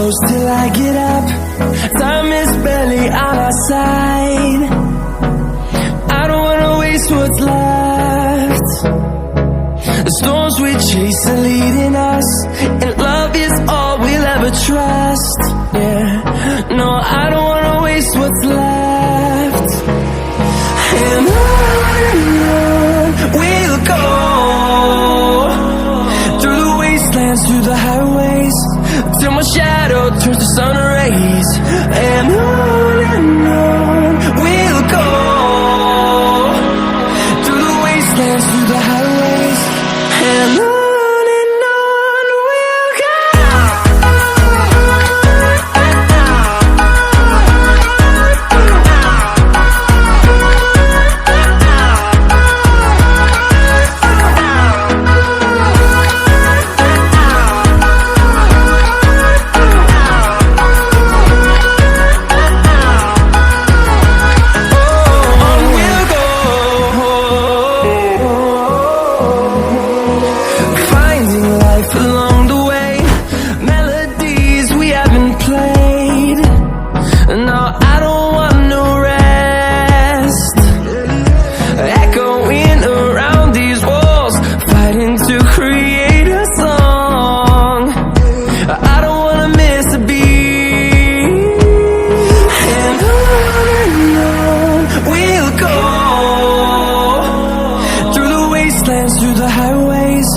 close till I get up. Time is barely on our side. I don't wanna waste what's left. The storms we chase are leading us, and love is all we'll ever trust. Yeah, no, I don't wanna waste what's left. And on we'll go, through the wastelands, through the highways, till my shadow turns to sun rays. And on we'll go, through the wastelands, through the highways, and on we'll go. Along the way, melodies we haven't played. No, I don't want no rest. Echoing around these walls, fighting to create a song. I don't wanna miss a beat. And on we'll go, through the wastelands, through the highways,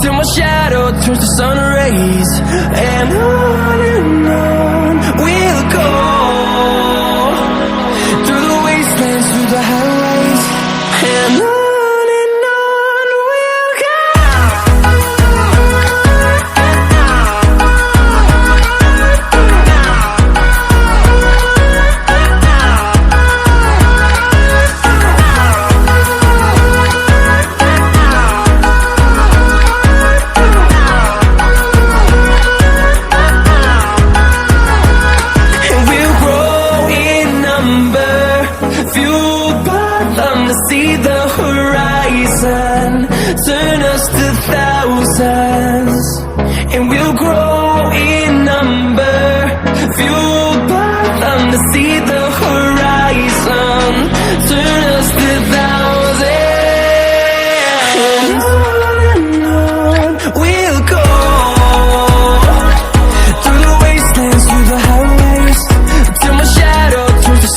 till my shadow turns to sun rays. And on